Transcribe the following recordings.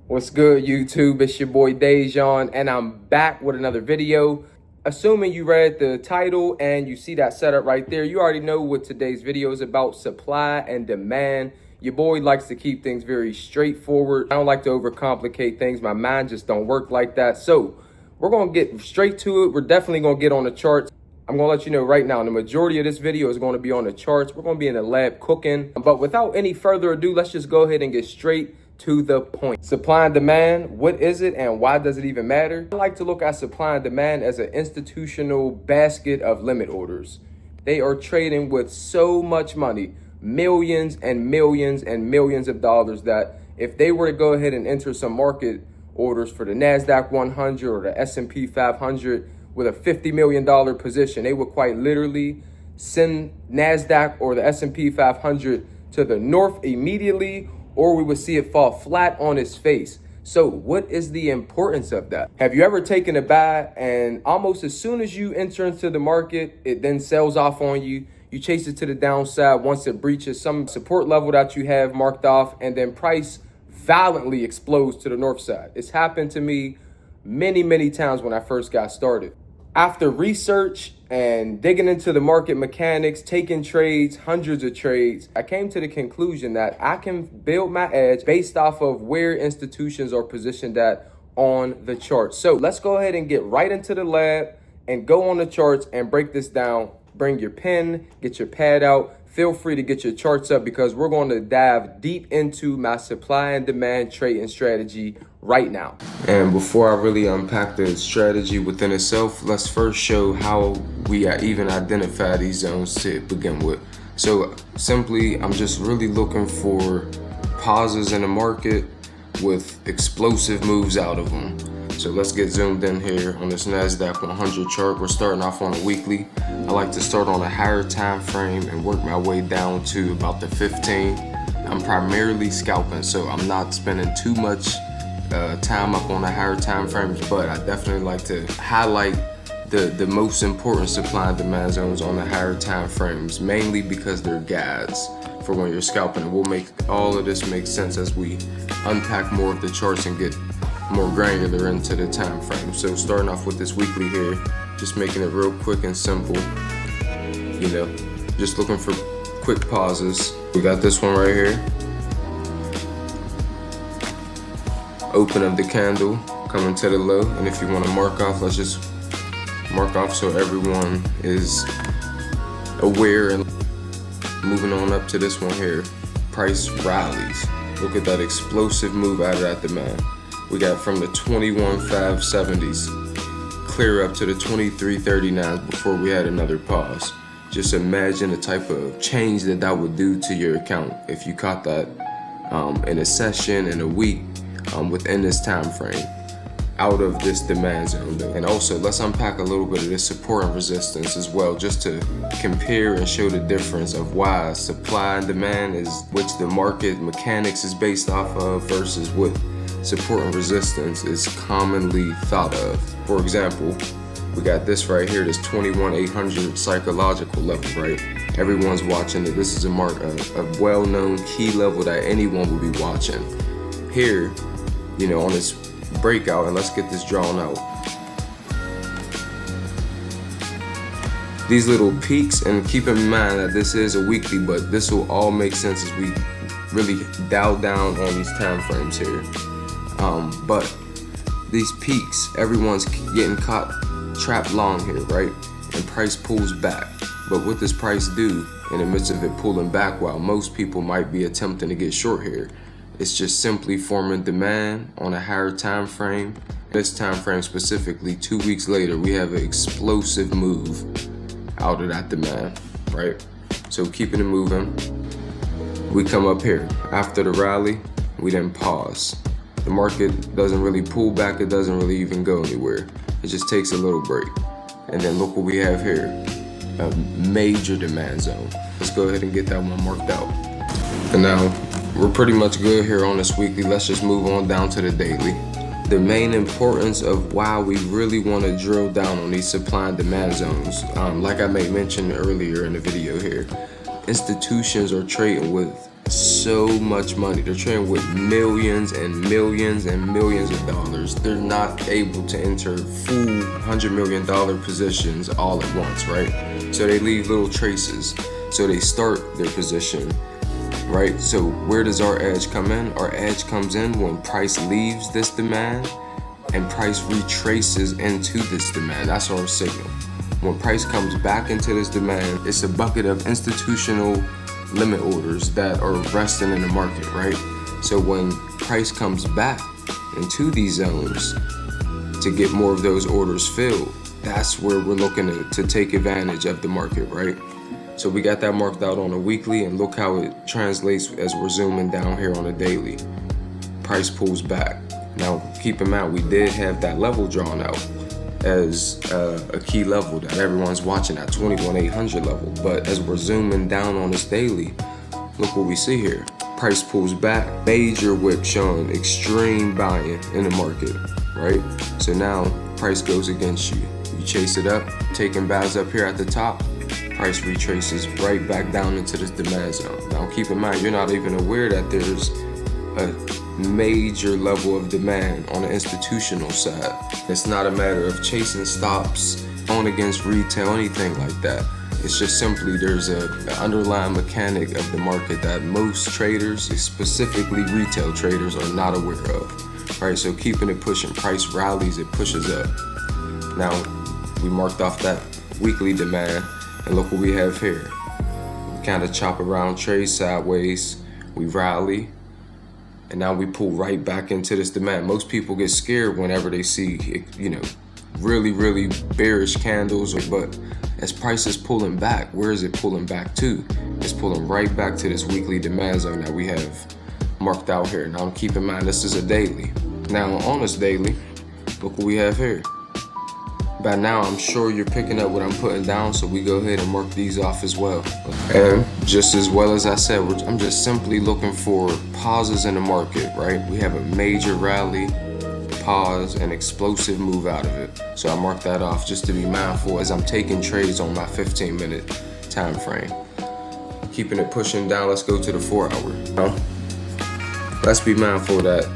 What's good, YouTube? It's your boy Dejan, and I'm back with another video. Assuming you read the title and you see that setup right there, you already know what today's video is about: supply and demand. Your boy likes to keep things very straightforward. I don't like to overcomplicate things. My mind just don't work like that. So we're gonna get straight to it. We're definitely gonna get on the charts. I'm gonna let you know right now, the majority of this video is gonna be on the charts. We're gonna be in the lab cooking. But without any further ado, let's just go ahead and get straight to the point. Supply and demand, what is it and why does it even matter? I like to look at supply and demand as an institutional basket of limit orders. They are trading with so much money, millions and millions and millions of dollars, that if they were to go ahead and enter some market orders for the NASDAQ 100 or the S&P 500 with a $50 million position, they would quite literally send NASDAQ or the S&P 500 to the north immediately, or we would see it fall flat on its face. So what is the importance of that? Have you ever taken a buy and almost as soon as you enter into the market, it then sells off on you? You chase it to the downside once it breaches some support level that you have marked off, and then price violently explodes to the north side. It's happened to me many times when I first got started. After research and digging into the market mechanics, taking trades, hundreds of trades, I came to the conclusion that I can build my edge based off of where institutions are positioned at on the chart. So let's go ahead and get right into the lab and go on the charts and break this down. Bring your pen, get your pad out. Feel free to get your charts up because we're going to dive deep into my supply and demand trading strategy right now. And before I really unpack the strategy within itself, let's first show how we even identify these zones to begin with. So simply, I'm just really looking for pauses in the market with explosive moves out of them. So let's get zoomed in here on this NASDAQ 100 chart. We're starting off on a weekly. I like to start on a higher time frame and work my way down to about the 15. I'm primarily scalping, so I'm not spending too much time up on the higher time frames, but I definitely like to highlight the most important supply and demand zones on the higher time frames, mainly because they're guides for when you're scalping. We'll make all of this make sense as we unpack more of the charts and get more granular into the time frame. So starting off with this weekly here, just making it real quick and simple, you know, just looking for quick pauses. We got this one right here. Open of the candle, coming to the low, and if you want to mark off, let's just mark off so everyone is aware. And moving on up to this one here, price rallies. Look at that explosive move out of that demand. We got from the 21,570s clear up to the 2339s before we had another pause. Just imagine the type of change that would do to your account if you caught that in a session, in a week, within this time frame, out of this demand zone. And also, let's unpack a little bit of this support and resistance as well, just to compare and show the difference of why supply and demand is, which the market mechanics is based off of, versus what support and resistance is commonly thought of. For example, we got this right here, this 21,800 psychological level, right? Everyone's watching it. This is a well-known key level that anyone will be watching. Here, you know, on this breakout, and let's get this drawn out. These little peaks, and keep in mind that this is a weekly, but this will all make sense as we really dial down on these time frames here. But these peaks, everyone's getting caught trapped long here, right? And price pulls back. But what does price do in the midst of it pulling back while most people might be attempting to get short here? It's just simply forming demand on a higher time frame. This time frame specifically, 2 weeks later, we have an explosive move out of that demand, right? So keeping it moving, we come up here. After the rally, we then pause. The market doesn't really pull back, it doesn't really even go anywhere. It just takes a little break. And then look what we have here, a major demand zone. Let's go ahead and get that one marked out. And now, we're pretty much good here on this weekly. Let's just move on down to the daily. The main importance of why we really want to drill down on these supply and demand zones, like I made mention earlier in the video here, institutions are trading with so much money. They're trading with millions and millions and millions of dollars. They're not able to enter full $100 million positions all at once, right? So they leave little traces. So they start their position, right? So where does our edge come in? Our edge comes in when price leaves this demand and price retraces into this demand. That's our signal. When price comes back into this demand, it's a bucket of institutional limit orders that are resting in the market, right? So when price comes back into these zones to get more of those orders filled, that's where we're looking to take advantage of the market, right? So we got that marked out on a weekly, and look how it translates as we're zooming down here on a daily. Price pulls back. Now keep in mind, we did have that level drawn out as a key level that everyone's watching, at 21,800 level. But as we're zooming down on this daily, look what we see here. Price pulls back, major wick showing extreme buying in the market, right? So now price goes against you. You chase it up, taking buys up here at the top, price retraces right back down into this demand zone. Now keep in mind, you're not even aware that there's a major level of demand on the institutional side. It's not a matter of chasing stops, going against retail, anything like that. It's just simply there's an underlying mechanic of the market that most traders, specifically retail traders, are not aware of. Right, so keeping it pushing, price rallies, it pushes up. Now we marked off that weekly demand, and look what we have here. We kind of chop around, trade sideways, we rally, and now we pull right back into this demand. Most people get scared whenever they see, really bearish candles, but as price is pulling back, where is it pulling back to? It's pulling right back to this weekly demand zone that we have marked out here. Now keep in mind, this is a daily. Now on this daily, look what we have here. By now, I'm sure you're picking up what I'm putting down, so we go ahead and mark these off as well. And just as well as I said, I'm just simply looking for pauses in the market, right? We have a major rally, pause, and explosive move out of it. So I mark that off just to be mindful as I'm taking trades on my 15-minute time frame. Keeping it pushing down, let's go to the 4-hour. Now, let's be mindful that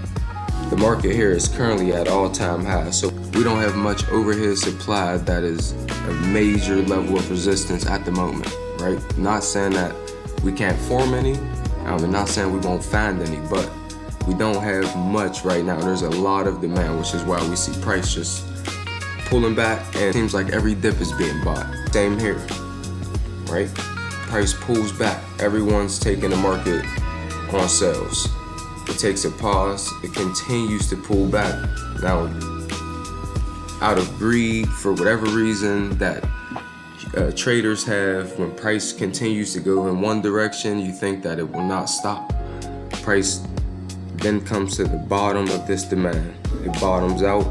the market here is currently at all-time highs, so we don't have much overhead supply that is a major level of resistance at the moment, right? Not saying that we can't form any, I'm not saying we won't find any, but we don't have much right now. There's a lot of demand, which is why we see price just pulling back, and it seems like every dip is being bought. Same here, right? Price pulls back, everyone's taking the market on sales. It takes a pause, it continues to pull back. Now, out of greed, for whatever reason that traders have, when price continues to go in one direction, you think that it will not stop. Price then comes to the bottom of this demand. It bottoms out,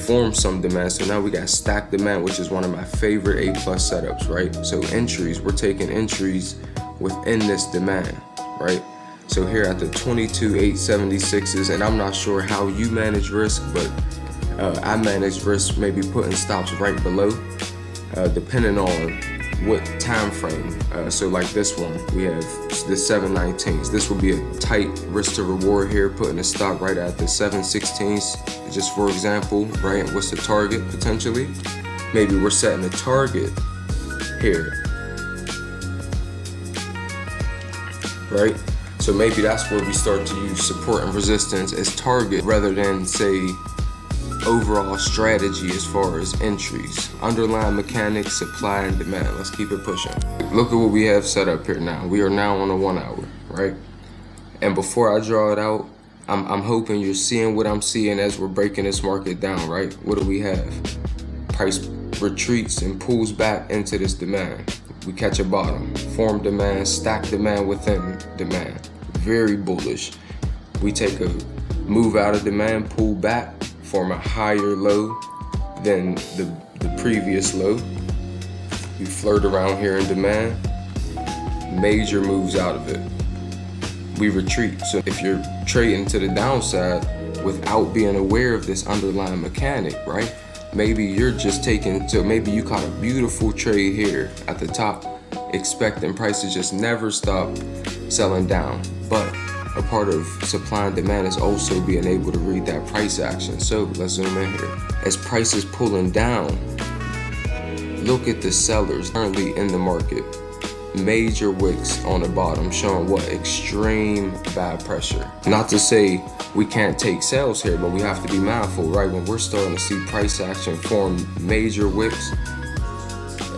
forms some demand. So now we got stacked demand, which is one of my favorite A+ setups, right? So entries, we're taking entries within this demand, right? So here at the 22,876s, and I'm not sure how you manage risk, but I manage risk maybe putting stops right below, depending on what time frame. So like this one, we have the 719s. This will be a tight risk to reward here, putting a stop right at the 716s, just for example, right? What's the target potentially? Maybe we're setting a target here, right? So maybe that's where we start to use support and resistance as target rather than, say, overall strategy as far as entries. Underlying mechanics, supply and demand. Let's keep it pushing. Look at what we have set up here now. We are now on a 1 hour, right? And before I draw it out, I'm hoping you're seeing what I'm seeing as we're breaking this market down, right? What do we have? Price retreats and pulls back into this demand. We catch a bottom, form demand, stack demand within demand. Very bullish. We take a move out of demand, pull back, form a higher low than the previous low. We flirt around here in demand, major moves out of it. We retreat. So if you're trading to the downside without being aware of this underlying mechanic, right? Maybe you're just taking, so maybe you caught a beautiful trade here at the top, expecting price to just never stop selling down. But a part of supply and demand is also being able to read that price action. So let's zoom in here. As price is pulling down, look at the sellers currently in the market. Major wicks on the bottom showing what? Extreme buy pressure. Not to say we can't take sales here, but we have to be mindful, right? When we're starting to see price action form major wicks,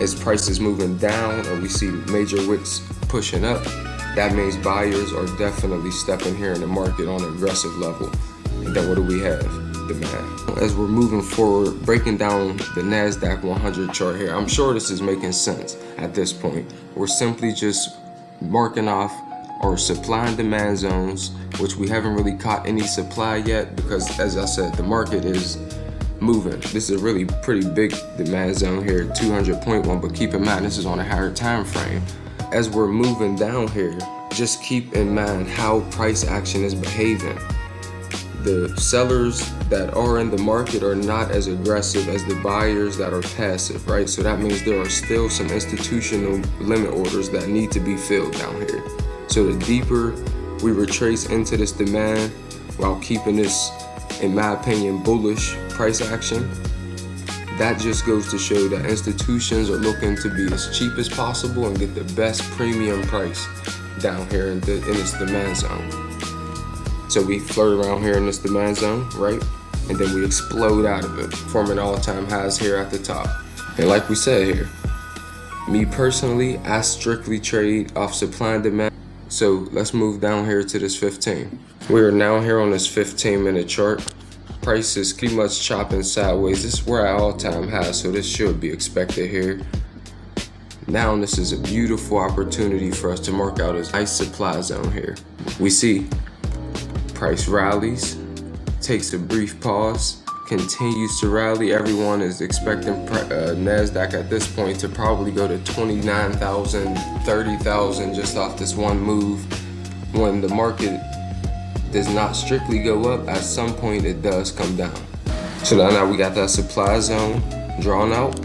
as price is moving down and we see major wicks pushing up, that means buyers are definitely stepping here in the market on an aggressive level. And then what do we have? Demand. As we're moving forward, breaking down the NASDAQ 100 chart here, I'm sure this is making sense at this point. We're simply just marking off our supply and demand zones, which we haven't really caught any supply yet because, as I said, the market is moving. This is a really pretty big demand zone here, 200.1, but keep in mind this is on a higher time frame. As we're moving down here, just keep in mind how price action is behaving. The sellers that are in the market are not as aggressive as the buyers that are passive, right? So that means there are still some institutional limit orders that need to be filled down here. So the deeper we retrace into this demand while keeping this, in my opinion, bullish price action, that just goes to show that institutions are looking to be as cheap as possible and get the best premium price down here in this demand zone. So we flirt around here in this demand zone, right? And then we explode out of it, forming all-time highs here at the top. And like we said here, me personally, I strictly trade off supply and demand. So let's move down here to this 15. We are now here on this 15-minute chart. Price is pretty much chopping sideways. This is where our all-time high, so this should be expected here. Now this is a beautiful opportunity for us to mark out a nice supply zone here. We see price rallies, takes a brief pause, continues to rally. Everyone is expecting NASDAQ at this point to probably go to 29,000, 30,000 just off this one move. When the market does not strictly go up, at some point it does come down. So now we got that supply zone drawn out.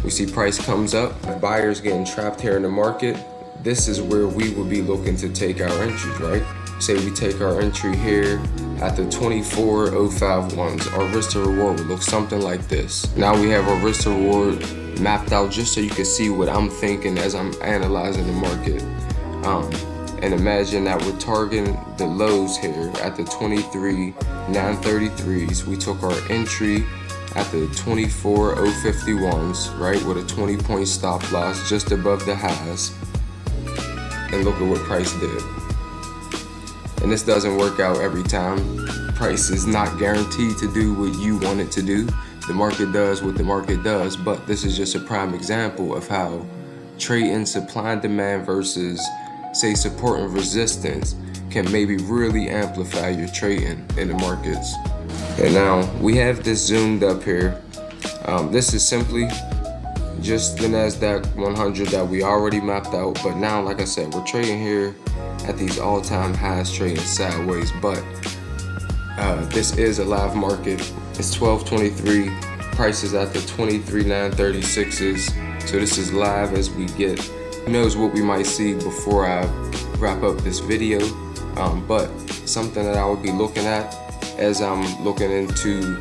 We see price comes up, buyers getting trapped here in the market. This is where we would be looking to take our entries, right? Say we take our entry here at the 24.051s, our risk to reward would look something like this. Now we have our risk to reward mapped out just so you can see what I'm thinking as I'm analyzing the market. And imagine that we're targeting the lows here at the 23.933s. We took our entry at the 24.051s, right, with a 20-point stop loss just above the highs. And look at what price did. And this doesn't work out every time. Price is not guaranteed to do what you want it to do. The market does what the market does, but this is just a prime example of how trading supply and demand versus, say, support and resistance can maybe really amplify your trading in the markets. And now we have this zoomed up here. This is simply just the NASDAQ 100 that we already mapped out, but now, like I said, we're trading here at these all-time highs, trading sideways, but this is a live market. It's 12:23, prices at the 23.936s, so this is live as we get. Who knows what we might see before I wrap up this video, but something that I would be looking at as I'm looking into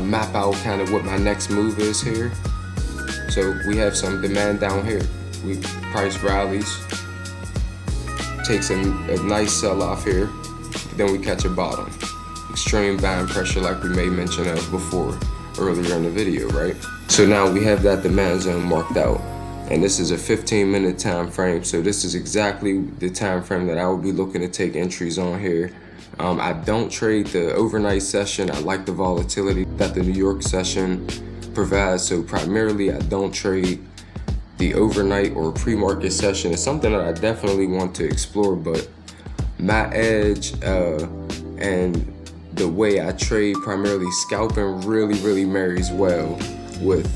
map out kind of what my next move is here. So we have some demand down here. Price rallies, takes a nice sell-off here, then we catch a bottom. Extreme buying pressure like we made mention of before, earlier in the video, right? So now we have that demand zone marked out, and this is a 15-minute time frame, so this is exactly the time frame that I would be looking to take entries on here. I don't trade the overnight session. I like the volatility that the New York session provides, so primarily I don't trade the overnight or pre-market session. Is something that I definitely want to explore, but my edge and the way I trade, primarily scalping, really marries well with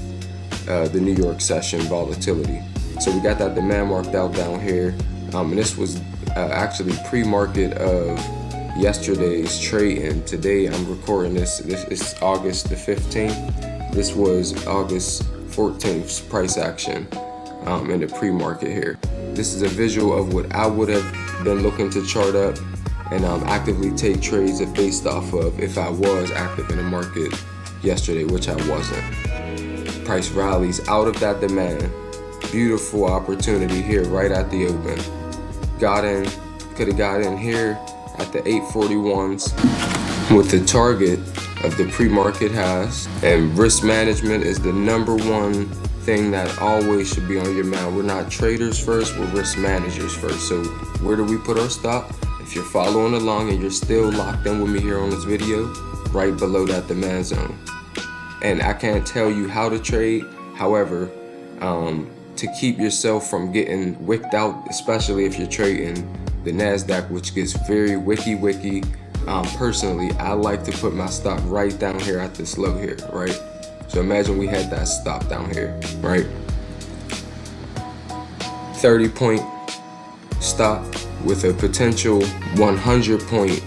the New York session volatility. So we got that demand marked out down here, and this was actually pre-market of yesterday's trade, and today I'm recording this is August the 15th. This was August 14th's price action. in the pre-market here. This is a visual of what I would have been looking to chart up and actively take trades based off of if I was active in the market yesterday, which I wasn't. Price rallies out of that demand. Beautiful opportunity here right at the open. Got in, could have got in here at the 841s with the target of the pre-market highs. And risk management is the number one thing that always should be on your mind. We're not traders first, we're risk managers first. So where do we put our stop? If you're following along and you're still locked in with me here on this video, right below that demand zone. And I can't tell you how to trade, however, to keep yourself from getting wicked out, especially if you're trading the NASDAQ, which gets very wicky. Personally, I like to put my stop right down here at this low here, right? So imagine we had that stop down here, right? 30-point stop with a potential 100-point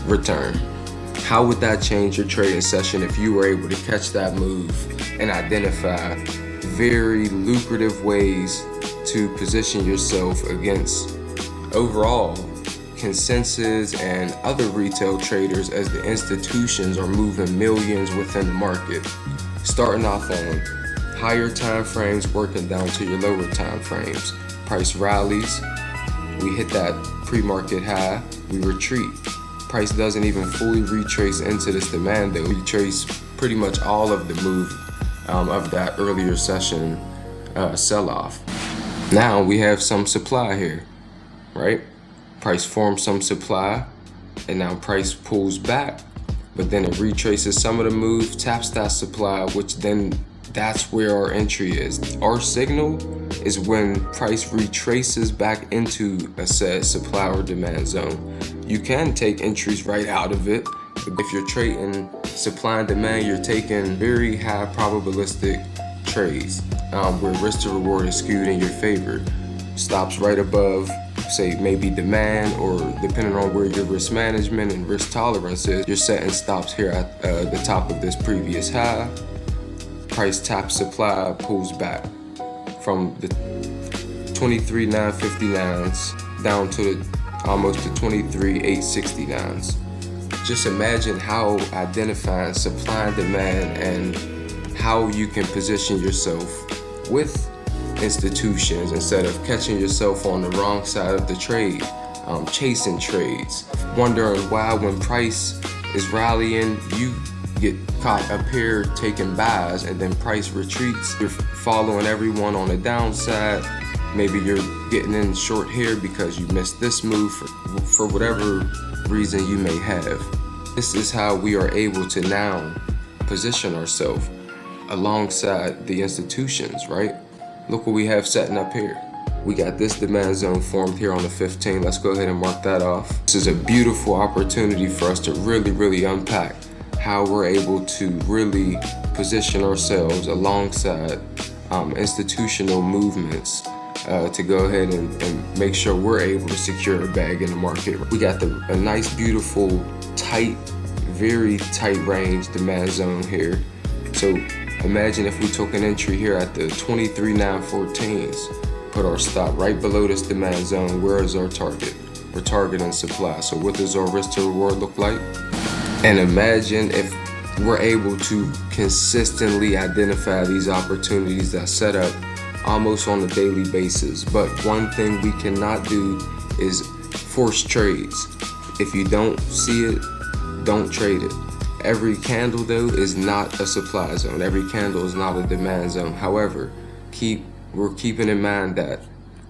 return. How would that change your trading session if you were able to catch that move and identify very lucrative ways to position yourself against overall consensus and other retail traders as the institutions are moving millions within the market, starting off on higher time frames, working down to your lower time frames. Price rallies, we hit that pre-market high, we retreat. Price doesn't even fully retrace into this demand though. We trace pretty much all of the move of that earlier session sell-off. Now we have some supply here, right? Price forms some supply, and now price pulls back, but then it retraces some of the move, taps that supply, which then that's where our entry is. Our signal is when price retraces back into a said supply or demand zone. You can take entries right out of it. If you're trading supply and demand, you're taking very high probabilistic trades where risk to reward is skewed in your favor. Stops right above, say maybe demand, or depending on where your risk management and risk tolerance is, you're setting stops here at the top of this previous high. Price taps supply, pulls back from the 23,959s down to almost the 23,869s. Just imagine how identifying supply and demand and how you can position yourself with institutions instead of catching yourself on the wrong side of the trade, chasing trades, wondering why when price is rallying, you get caught up here taking buys and then price retreats. You're following everyone on the downside. Maybe you're getting in short here because you missed this move for whatever reason you may have. This is how we are able to now position ourselves alongside the institutions, right? Look what we have setting up here. We got this demand zone formed here on the 15. Let's go ahead and mark that off. This is a beautiful opportunity for us to really unpack how we're able to really position ourselves alongside institutional movements to go ahead and make sure we're able to secure a bag in the market. We got a nice, beautiful, tight, very tight range demand zone here. So imagine if we took an entry here at the 23,914s, put our stop right below this demand zone. Where is our target? We're targeting supply. So what does our risk to reward look like? And imagine if we're able to consistently identify these opportunities that set up almost on a daily basis. But one thing we cannot do is force trades. If you don't see it, don't trade it. Every candle though is not a supply zone. Every candle is not a demand zone. However, we're keeping in mind that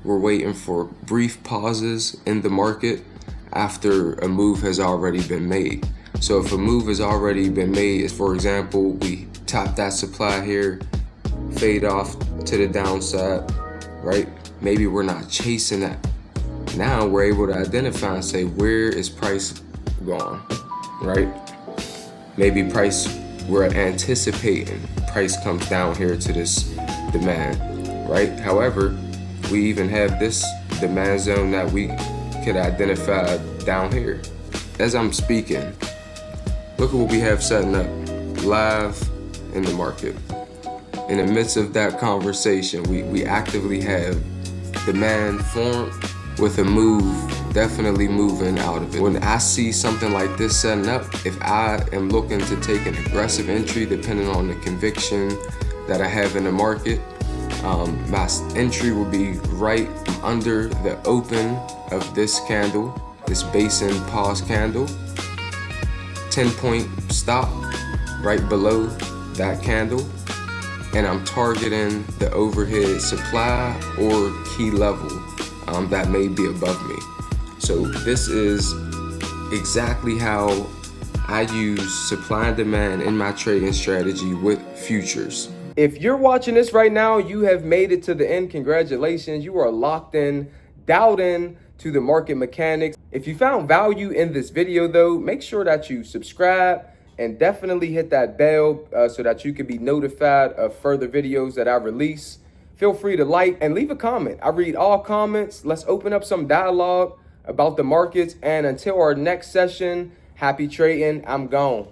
we're waiting for brief pauses in the market after a move has already been made. So if a move has already been made, for example, we top that supply here, fade off to the downside, right? Maybe we're not chasing that. Now we're able to identify and say, where is price going, right? Maybe price, we're anticipating price comes down here to this demand, right? However, we even have this demand zone that we could identify down here. As I'm speaking, look at what we have setting up live in the market. in the midst of that conversation, we actively have demand formed with a move definitely moving out of it. When I see something like this setting up, if I am looking to take an aggressive entry depending on the conviction that I have in the market, my entry will be right under the open of this candle, this basin pause candle. 10-point stop right below that candle, and I'm targeting the overhead supply or key level that may be above me. So this is exactly how I use supply and demand in my trading strategy with futures. If you're watching this right now, you have made it to the end. Congratulations. You are locked in, dialed in to the market mechanics. If you found value in this video though, make sure that you subscribe and definitely hit that bell so that you can be notified of further videos that I release. Feel free to like and leave a comment. I read all comments. Let's open up some dialogue about the markets. And until our next session, happy trading. I'm gone.